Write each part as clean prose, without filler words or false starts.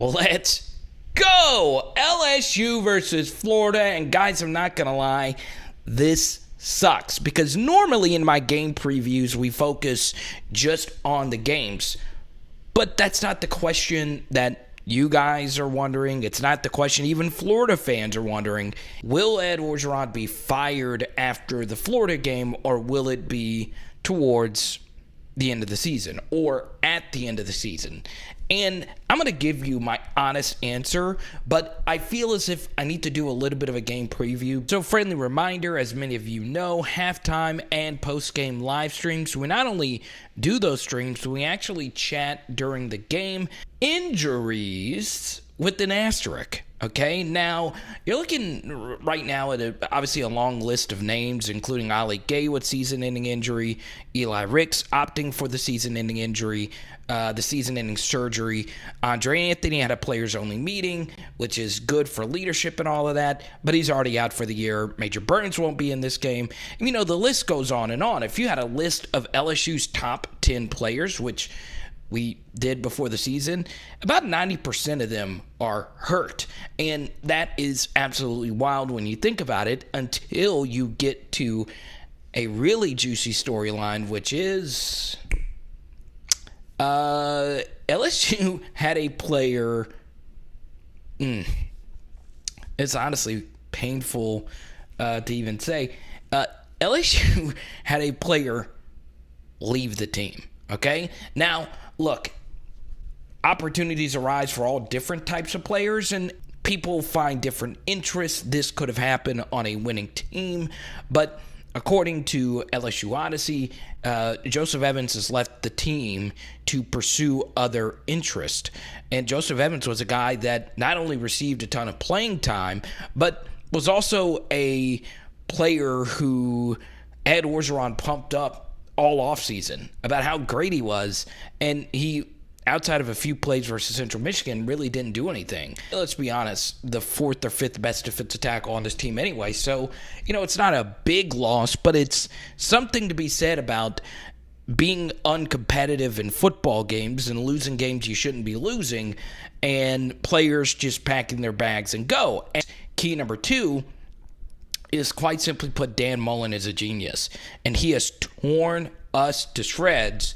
Let's go! LSU versus Florida. And guys, I'm not going to lie, this sucks. Because normally in my game previews, we focus just on the games. But that's not the question that you guys are wondering. It's not the question even Florida fans are wondering. Will Ed Orgeron be fired after the Florida game, or will it be towards the end of the season or at the end of the season? And I'm going to give you my honest answer, but I feel as if I need to do a little bit of a game preview. So friendly reminder, as many of you know, halftime and post-game live streams. We not only do those streams, we actually chat during the game. Injuries with an asterisk. Okay, now you're looking right now at obviously a long list of names, including Ali Gay with season-ending injury, Eli Ricks opting for the season-ending injury, the season-ending surgery. Andre Anthony had a players-only meeting, which is good for leadership and all of that, but he's already out for the year. Major Burns won't be in this game. And, you know, the list goes on and on. If you had a list of LSU's top 10 players, which we did before the season, about 90% of them are hurt. And that is absolutely wild when you think about it, until you get to a really juicy storyline, which is LSU had a player. It's honestly painful to even say. LSU had a player leave the team. Okay? Now, look, opportunities arise for all different types of players, and people find different interests. This could have happened on a winning team, but according to LSU Odyssey, Joseph Evans has left the team to pursue other interests. And Joseph Evans was a guy that not only received a ton of playing time, but was also a player who Ed Orgeron pumped up all offseason about how great he was, and he, outside of a few plays versus Central Michigan, really didn't do anything. Let's be honest, the fourth or fifth best defensive tackle on this team anyway, so, you know, it's not a big loss, but it's something to be said about being uncompetitive in football games and losing games you shouldn't be losing, and players just packing their bags and go. And key number two is, quite simply put, Dan Mullen is a genius, and he has torn us to shreds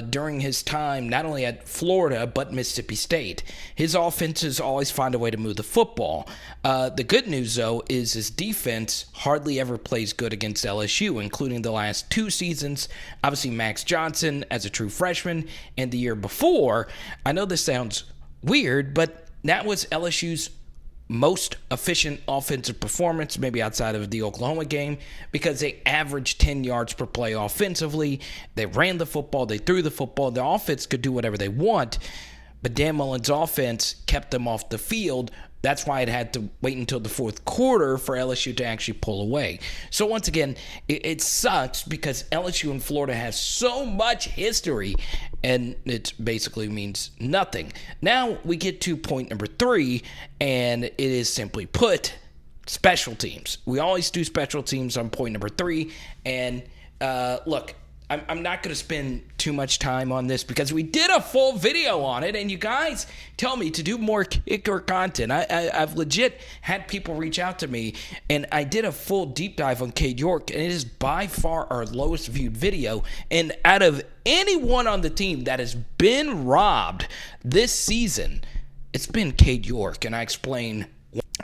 during his time not only at Florida but Mississippi State. His offenses always find a way to move the football. The good news, though, is his defense hardly ever plays good against LSU, including the last two seasons. Obviously, Max Johnson as a true freshman, and the year before. I know this sounds weird, but that was LSU's most efficient offensive performance, maybe outside of the Oklahoma game, because they averaged 10 yards per play offensively. They ran the football, they threw the football. The offense could do whatever they want, but Dan Mullen's offense kept them off the field. That's why it had to wait until the fourth quarter for LSU to actually pull away. So once again, it sucks because LSU and Florida have so much history, and it basically means nothing. Now we get to point number 3, and it is simply put, special teams. We always do special teams on point number 3, and look, I'm not going to spend too much time on this because we did a full video on it, and you guys tell me to do more kicker content. I've legit had people reach out to me, and I did a full deep dive on Cade York, and it is by far our lowest viewed video. And out of anyone on the team that has been robbed this season, it's been Cade York, and I explain.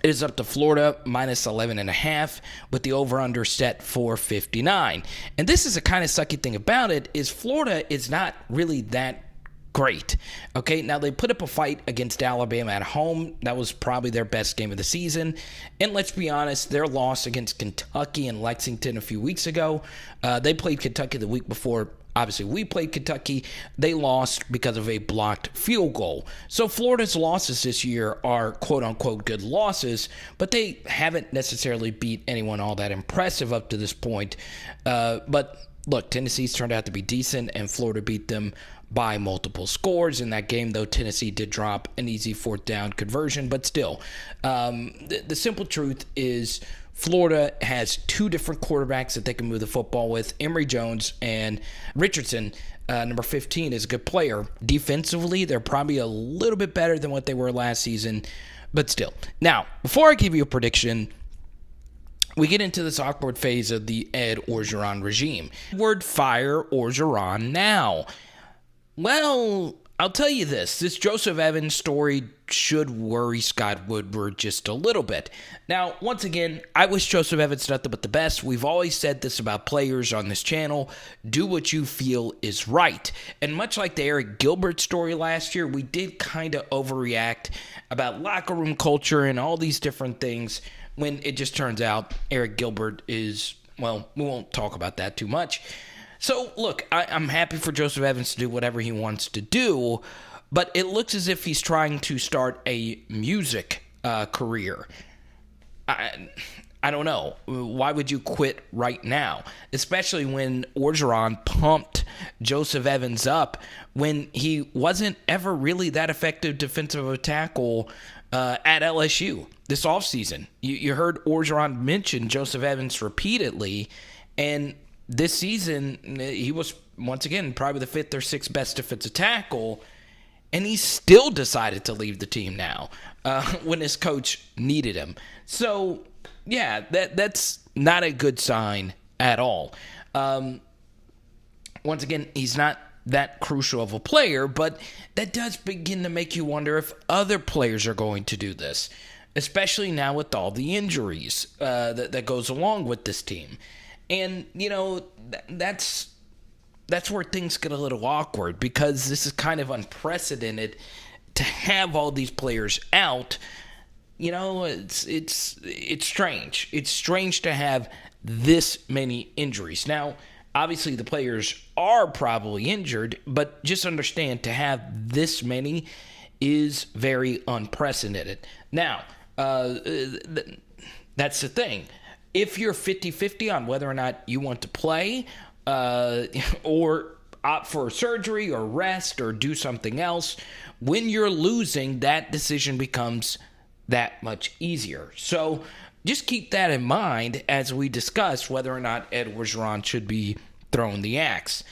It is up to Florida minus 11.5 with the over-under set for 59. And this is the kind of sucky thing about it is Florida is not really that great. Okay, now they put up a fight against Alabama at home. That was probably their best game of the season. And let's be honest, their loss against Kentucky and Lexington a few weeks ago, they played Kentucky the week before. Obviously, we played Kentucky. They lost because of a blocked field goal. So Florida's losses this year are quote-unquote good losses, but they haven't necessarily beat anyone all that impressive up to this point. But look, Tennessee's turned out to be decent, and Florida beat them by multiple scores in that game, though Tennessee did drop an easy fourth down conversion. But still, the simple truth is Florida has two different quarterbacks that they can move the football with, Emory Jones and Richardson. number 15, is a good player. Defensively, they're probably a little bit better than what they were last season, but still. Now, before I give you a prediction, we get into this awkward phase of the Ed Orgeron regime. Word fire Orgeron now. Well, I'll tell you this Joseph Evans story should worry Scott Woodward just a little bit. Now, once again, I wish Joseph Evans nothing but the best. We've always said this about players on this channel. Do what you feel is right. And much like the Eric Gilbert story last year, we did kind of overreact about locker room culture and all these different things when it just turns out Eric Gilbert is, well, we won't talk about that too much. So, look, I'm happy for Joseph Evans to do whatever he wants to do, but it looks as if he's trying to start a music career. I don't know. Why would you quit right now? Especially when Orgeron pumped Joseph Evans up when he wasn't ever really that effective defensive tackle at LSU this offseason. You heard Orgeron mention Joseph Evans repeatedly, and this season, he was, once again, probably the 5th or 6th best defensive tackle, and he still decided to leave the team now when his coach needed him. So, yeah, that's not a good sign at all. Once again, he's not that crucial of a player, but that does begin to make you wonder if other players are going to do this, especially now with all the injuries that goes along with this team. And, you know, that's where things get a little awkward, because this is kind of unprecedented to have all these players out. You know, it's strange. It's strange to have this many injuries. Now, obviously the players are probably injured, but just understand to have this many is very unprecedented. Now, that's the thing. If you're 50-50 on whether or not you want to play or opt for surgery or rest or do something else, when you're losing, that decision becomes that much easier. So just keep that in mind as we discuss whether or not Ed Orgeron should be thrown the axe.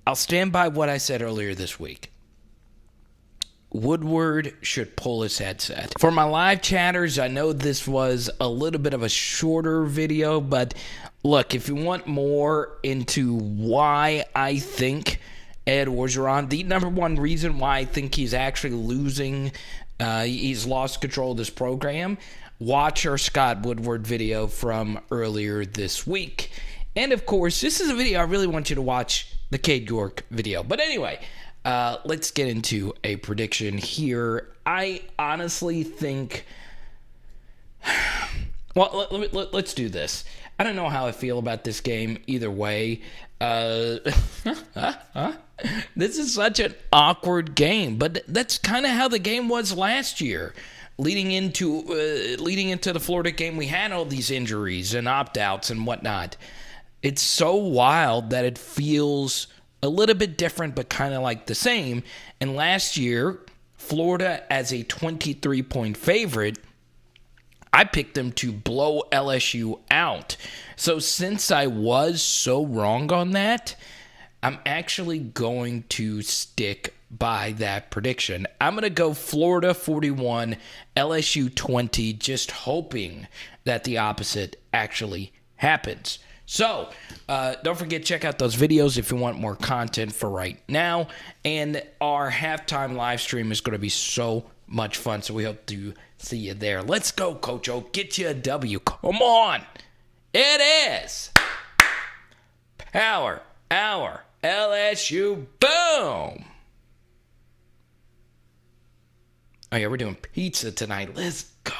I'll stand by what I said earlier this week. Woodward should pull his headset. For my live chatters, I know this was a little bit of a shorter video, but look, if you want more into why I think Ed Orgeron, the number one reason why I think he's actually losing, he's lost control of this program, watch our Scott Woodward video from earlier this week. And of course, this is a video I really want you to watch, the Cade York video. But anyway, let's get into a prediction here. I honestly think, well, let's do this. I don't know how I feel about this game either way. This is such an awkward game, but that's kind of how the game was last year. Leading into the Florida game, we had all these injuries and opt-outs and whatnot. It's so wild that it feels a little bit different, but kind of like the same. And last year, Florida as a 23-point favorite, I picked them to blow LSU out. So since I was so wrong on that, I'm actually going to stick by that prediction. I'm going to go Florida 41, LSU 20, just hoping that the opposite actually happens. So, don't forget, check out those videos if you want more content for right now. And our halftime live stream is going to be so much fun, so we hope to see you there. Let's go, Coach O. Get you a W. Come on. It is Power Hour LSU. Boom. Oh, yeah, we're doing pizza tonight. Let's go.